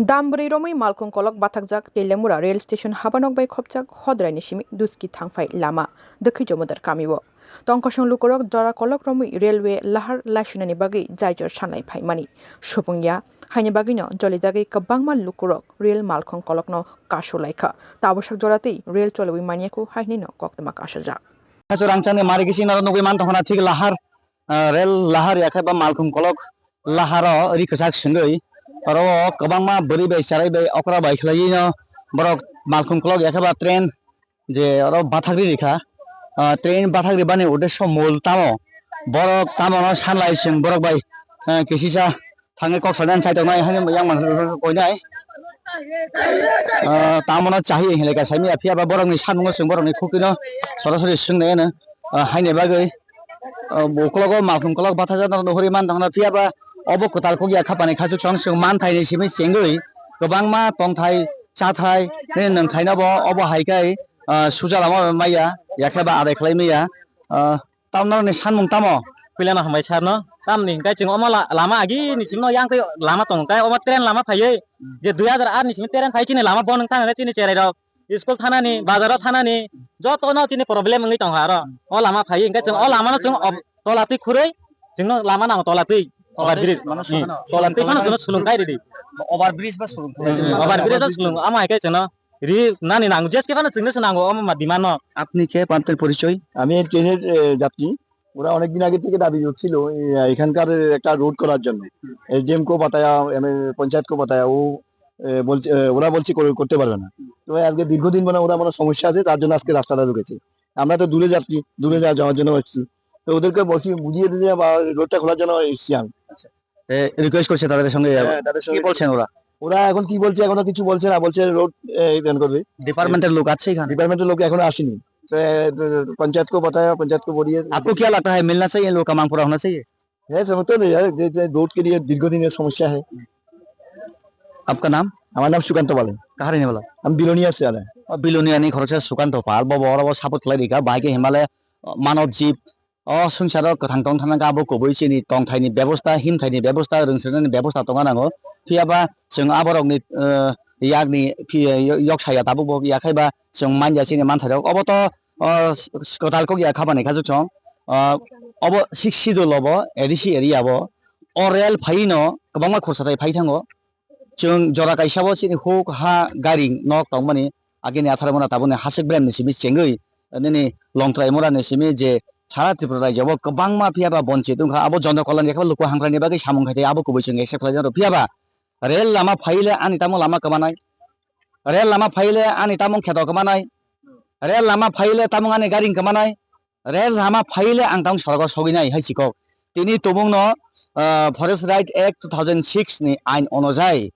Dambrei romai malkhung kolok bathakjak Telemura rail station habanok bai khopjak hodraini simi duski thangfai lama dekhi jomodar kamibo tongkosong lukorok jora kolok romai railway lahar laishinani bagi jaijor sanai phaimani supungya haini bagino jolidagi kabangma lukorok rail malkhung kolokno kasolaikha tabosak joratei rail choloi maniaku haini no koktama kasaja rangchane mari kisi naro nugui man tongna thik lahar rail lahar yakhai ba malkhung kolok laharo rikajak singoi aro kabangma bari bai sarai bai okra bai khlai no borok malkhung kolok yakhai ba train je aro bathakri rikha train bathakri bani udesho mul tamo borok tamo no sanlai sing borok bai kisisa thangai kok sadan sai tongnai hani yang man koinai tamona chahi heleka saimi afia ba borok ni sanmungo sing borok ni khukino sorosori singne no haine bagai bokologo malkhung kolok bathaja no hori man tongna fia ba obo kotal kogia khapani khasuk song sing man thai ni simi chengoi gobangma tongthai chathai ne nongthai no bo obo haikai sujalama maya yakhaba adai khlai maya tamno ni sanmung tamo pilana hambai sarno tamni kai ching oma lama agi ni chimno yang kai lama tong kai oma train lama phaiye je 2008 ni chimi train phai chini lama bon tang chini cherai ro school thana ni bazar thana ni joto no chini problem ngi tong haro o lama phai kai ching o lama no chung tolati khurei chingno lama na tolati overbridge tolati phana chungno sulung kai ri overbridge ba sulung overbridge ba sulung ama kai chino রি নানি নাঙ্গু জেসকে ফানা চিংনে নাঙ্গু আমার দিমান আপনি কে পান্তের পরিচয় আমি ট্রেনের যাত্রী ওরা অনেকদিন আগে থেকে দাবি করছিল এখানকার একটা রোড করার জন্য এসডিএম কো বাতায়া পঞ্চায়েত কো বাতায়া ও বলছে ওরা বলছে করতে পারবে না তো আজকে দীর্ঘদিন মানে ওরা আমার সমস্যা আছে তার জন্য আজকে রাস্তাটা ঢুকেছে আমরা তো দূরে যাত্রী দূরে যাওয়ার জন্য এসেছি তো ওদেরকে বলছি বুঝিয়ে দিয়ে বা রোডটা খোলার জন্য এসেছি আমি রিকোয়েস্ট করছে তাদের সঙ্গে কি বলছেন ওরা ওরা এখন কি বলছে এখনো কিছু বলছে না বলছে রোড করবে डिपार्टमेंटल लोग अच्छे एखाने डिपार्टमेंटल लोग एखोनो আসেনি पंचायत को बताया पंचायत को बोलिए आपको क्या लगता है मिलना चाहिए लोग का मांग पूरा होना चाहिए है समझते नहीं यार रोड के लिए दीर्घदिन समस्या है आपका नाम हमारा नाम सुकांत पाल है कहाँ रहने वाला हम बिलोनिया से आ रहे हैं बिलोनिया नहीं खरच सुकांत पाल बो सापोर्ट खालायरिका बाइके हिमालय मानव जीव संसाराव गोथां दं थानांगा आबो कबैसिनि तंथायनि बेबस्था हिमथायनि बेबस्था रोंसोरनायनि बेबस्था दंगानांगौ फियाबा जों आबरकनि यागनि यकसाया दाबो बो याखायबा जों मानजासिनि मानथाराव अबत गोथालखौ या खाबानाय खाजु सं अब सिक्सिदो लबो एडिसि एरियाबो अरेल फाइनो गोबां खरसाथाय फाइ थांगो जों जरा गायसाबो सिनि हुक हा गारि नक तंमानि आगेनि आथारमना ताबोनि हासिक ब्रेमनि सिमि चेंगै ननि लंथ्राय मरानि सिमि जे सारा त्रिपुरा राज्योआव गोबां माफियाबा बन्चित दंखा आबो जन कल्याण याखा लोक हांख्रायनि बागै सामुं खायथाय आबो कबै जों एक्सेप्ट खालायनो फियाबा रेल लामा फाइले आनि तामो लामा कमानाय रेल लामा फाइले आनि तामो खेतो कमानाय रेल लामा फाइले तामो आनि गारि कमानाय रेल लामा फाइले आं तामो सरग सगिनाय हाइसिको तिनि तमुंनो फरेस्ट राइट एक्ट 2006 नि आइन अनुयायी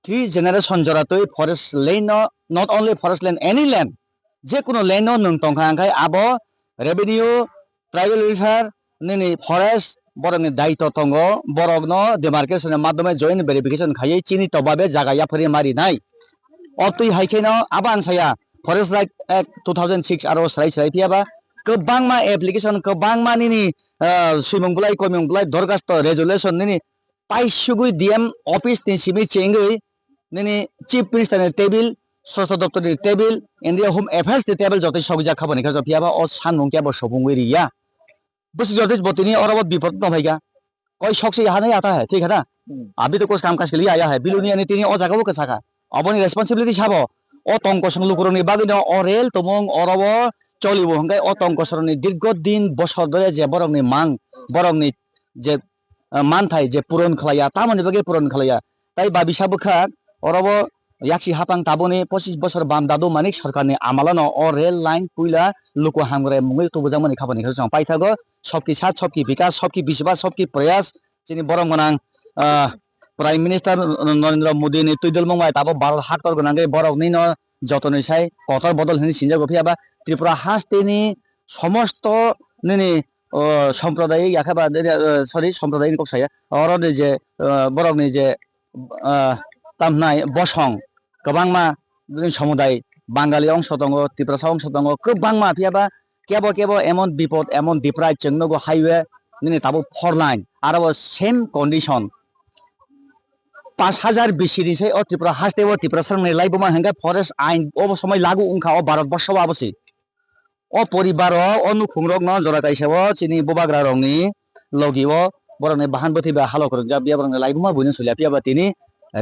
3 जेनारेशन जरातै forest land not only forest land any land जे कोनो लैंड नों तंखा आंखाय आबो रेवेन्यू ट्राइबल वेलफेयर नि फरेस्ट बरकनि दायित्व दंगो बरकनो डिमार्केशन माध्यमे जॉइंट वेरिफिकेशन खायै चिनि तबाबे जागाया फरि मारिनाय अतुइ हाइखेनो आबानसाया फरेस्ट राइट एक्ट 2006 आरो सराय फियाबा गोबांमा एप्लिकेशन गोबांमा निनि सुइमुंगलाय कमिमुंगलाय दरखास्त रेजुलेशन निनि पाइसुगुइ डीएम ऑफिस नि सिमि चेंगै निनि चीफ मिनिस्टर नि टेबिल स्वास्थ्य दप्तर नि टेबिल इंडिया होम अफेयर्स नि टेबिल जतै सगजा खाबानि खा फियाबा अ सानमुंकिया ब सफुंगै रिया बस जोते बतिनी और अब विपद न भइगा कोई शौक से यहाँ नहीं आता है ठीक है ना अभी तो कुछ काम काज के लिए आया है बिलोनिया ने तिनी ओ जागा को साका अबनी रेस्पॉन्सिबिलिटी साबो ओ तंकसं लुकुरनि बागिनो ओ रेल तमंग अरबो चलिबो हंगाय ओ तंकसरनि दीर्घ दिन बसर धरे जे बरकनि मांग बरकनि जे मानथाय जे पूरण खालाया तामनि बागे पूरण खालाया ताई बाबिसाबोखा अरबो याक्षी हापां ताबोनि 25 बोसोर बामदादो मानिक सरकारनि आमालानो ओ रेल लाइन कुइला लुको हामग्रे मुङै तबजामनि खाबानि खौ पाइथागो सबकी साथ सबकी विकास सबकी विश्वास सबकी प्रयास जोंनि बरं गोनां प्राइम मिनिस्टार नरेंद्र मोदी नि तुइदल मंगाय ताबो भारत हाक्टर गोनांगै बरकनि न जतनैसाय कतर बदल हिनि सिनजागो फियाबा त्रिपुरा हास्टेनि समस्त निनि सम्प्रदाय याखाबा सरि सम्प्रदायनि कक्साया अरनि जे बरकनि जे तामनाय बसं गोबांमा समुदाय बांगाली अंश दङ त्रिपुरा अंश दङ गोबांमा फियाबा केबो केबो एमन विपद एमन डिप्राय जोंनोगो हाईवे निनि ताबो 4 लाइन आरो सेम कंडीशन 5,000 বেশি সেই ও ত্রিপুরা হাসতে ও ত্রিপুরা সামনে লাইবমা হেঙ্গা ফরেস্ট আইন ও সময় লাগু উনখা ও ভারতবর্ষ আবসি ও পরিবার ও নুখুংরক ন জরা কাইসা ও চিনি ববাগ্রা রংনি লগি ও বরনে বাহান বথি বা হালো করক যা বিয়া বরনে লাইবমা বুইনো সলিয়া পিয়াবা তিনি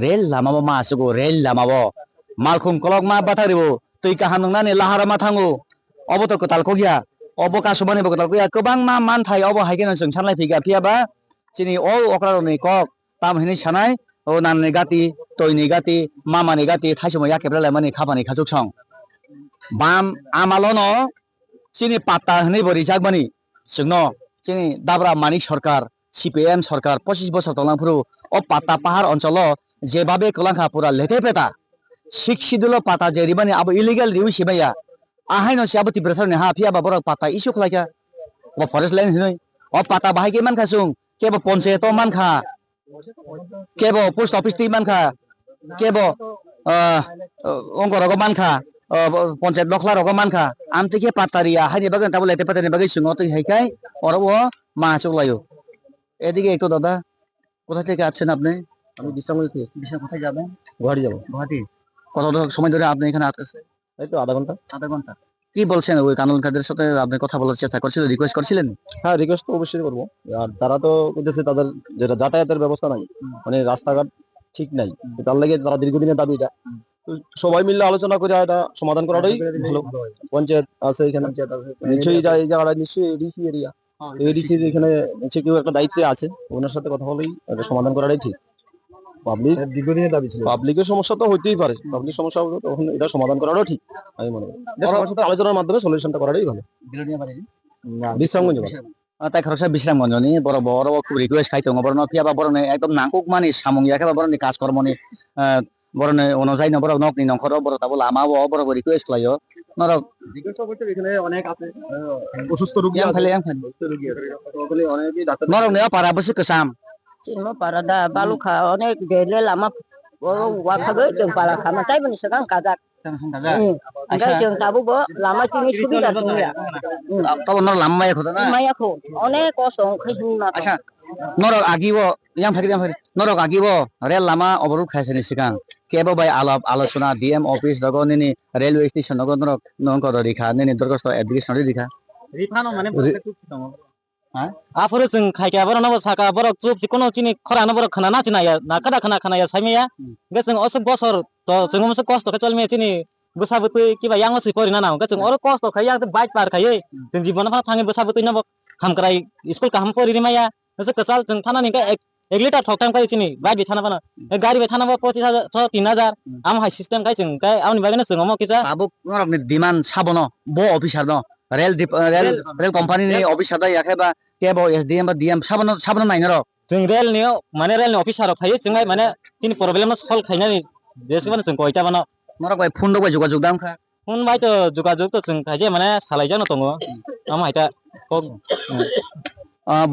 রেল লামাবো মা আসুগো রেল লামাবো মালখুম কলক মা বাথারিবো তুই কাহান নংনানি लाहारा मा थांगो अबो तो कताल को गया अबो कासुबानि बो कताल को गया गोबां मा मान थाय अबो हाइगेन जों सानलाय फैगा पियाबा चिनि ओ अक्रारनि कक ताम हिनि सानाय ओ नाननि गाति तयनि गाति मामानि गाति थाइसमय याकेब्रालाय माने खाबानि खाजुक सं बाम आमालो न चिनि पात्ता हिनि बरि जागबानि जोंनो चिनि दाब्रा मानिक सरकार सीपीएम सरकार 25 বছর तलांफुरु ओ पात्ता पाहाड़ अंचल जेबाबे कलांखा पुरा लेथे पेता शिक्षिदुलो पाता जेरिबानि अब इलीगल रिउ सिबाया आहाय न सियाबो तिब्रसर ने हा फिया बाबर पाता इशु खलाया ओ फरेस्ट लाइन हिनै ओ पाता बाहाय के मानखा सुं केबो पंचायत मानखा केबो पोस्ट ऑफिस ति मानखा केबो अंगरग मानखा पंचायत बखला रग मानखा आमते के पातारिया हानि बागन ताबो लेते पातानि बागै सुंग तो हायखाय अरबो मा चलायो এদিকে একটু দাদা কোথা থেকে আছেন আপনি আমি বিশ্রামে থেকে বিশাল কোথায় যাবেন গুয়াহাটি যাবো গুয়াহাটি কত সময় ধরে আপনি এখানে আছেন এই তো আধা ঘন্টা আধা ঘন্টা কি বলছেন ওই কানুনকাদের সাথে আপনি কথা বলার চেষ্টা করছিলেন রিকোয়েস্ট করছিলেন হ্যাঁ রিকোয়েস্ট তো অবশ্যই করবো আর তারা তো করতেছে তাদের যেটা যাতায়াতের ব্যবস্থা নাই মানে রাস্তাঘাট ঠিক নাই তার লাগে তারা দীর্ঘদিনের দাবি এটা তো সবাই মিলে আলোচনা করে এটা সমাধান করাটাই ভালো পঞ্চায়েত আছে এখানে নিশ্চয়ই এই জায়গাটা নিশ্চয়ই এডিসি এরিয়া এডিসি এখানে নিশ্চয়ই কেউ একটা দায়িত্বে আছে ওনার সাথে কথা বলেই এটা সমাধান করাটাই ঠিক পাবলিক দীর্ঘদিনের দাবি ছিল পাবলিকের সমস্যা তো হইতেই পারে পাবলিক সমস্যা হবে তখন এটা সমাধান করাটাও ঠিক আমি মনে করি এটা সবার সাথে আলোচনার মাধ্যমে সলিউশনটা করাটাই ভালো বিশ্রামগঞ্জ তাই খরচা বিশ্রামগঞ্জ নি বড় বড় খুব রিকোয়েস্ট খাইতে বড় নকিয়া বা বড় একদম নাকুক মানে সামং ইয়াকে বা বড় কাজকর্মনি বড় অনুযায়ী ন বড় নকনি নখর বড় তাবো লামা বড় রিকোয়েস্ট লাইও নরক রিকোয়েস্ট করতে এখানে অনেক আছে অসুস্থ রোগী yang আছে kali yang kali রোগী আছে ওখানে অনেকেই doctor norong ne para besi kesam Cuma parada balu kha onek dele lama wa kha ge jeung pala kha ma tai bani sekarang kagak. Enggak jeung tabu bo lama sini sudah semua. tau nor lama ya khotana Maya ko onek kosong khini na. acha norok agibo yang phagi norok agibo rel lama oboruk khaisani sikang kebo bai alosona dm office dogo nini railway station dogo norok nongko rikha nini dorgosto application rikha रिफानो माने हाँ offer जों खायका बर न साका बर चुप जिकुनु चिनि खरानो बर खाना ना चिना या ना खाना या साइमेया गे जों असुक बसर तो जों मसे कष्ट के चलमे चिनि बुसाबुतै किबा यांग सि परिना ना गे जों अर कष्ट खाय बाइक पार खाय जों जीवन फा थाङे बुसाबुतै न हामक्राय स्कुल का हम परिरि माया जसे कचाल जों थानानि का 1 लिटार ठकटाम खाय चिनि बाइक बिथाना बना गाड़ी बिथाना 25,000 to 3,000 आम हाय सिस्टम खाय जों काय आउनि बागैनो जों म किजा abuk norok ni demand sabono bo officer no rail company नि ऑफिसर दा याखे बा केबो एसडीएम बा डीएम साबनो नाइन र जों रेलनि माने रेलनि अफिसार फायो जोंहाय माने तिनि प्रब्लेम सल्व खायनानि जेसेबानो जों कयटा Bano norok bai phone bai jogaजोग दाम खा फुन बाय तो जुगाजुग तो जों खायजे माने सालायजानो दङ आम हायटा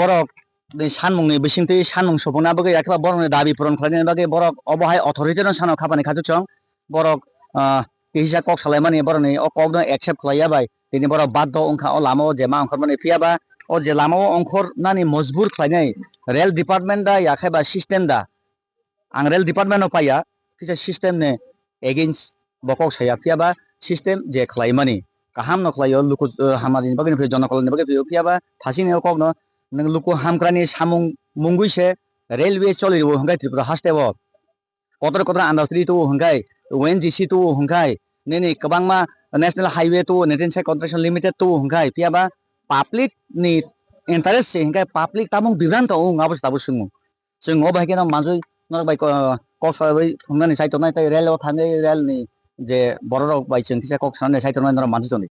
borok ni sanmungni bisingtwi sanmung sopona bagui yakheba borokni dabi puron khlainani bagui borok obohai authority no sano khabani khajuk chong borok kisa kok salaimani borokni o kok no accept khlaiya bai tini borok baddo ongkha o lama o jema ongkhor mani phiyaba o je lama o ongkhor nani mojbur khlainai rail department da yakheba system da ang rail department no paya kisa system ne against bokok saya phiyaba system je khlaimani kaham no khlaio luku hamani bagui phio jonokolni bagui phio phiyaba thasini o kok no nang luku hamkrani samung munguise railway cholibo hangkai tripura hastebo kotor industry tu hangkai ONGC tu hangkai nini kabangma national highway tu Netensa construction limited tu hangkai piaba public ni interest se hangkai public tamung bibranto ngabos tabu sungu sung obai kena manjui nor bai kok bai hangani sai to nai tai rail o thangai rail ni je borok bai chengkisa kok sanai sai to nai nor manjui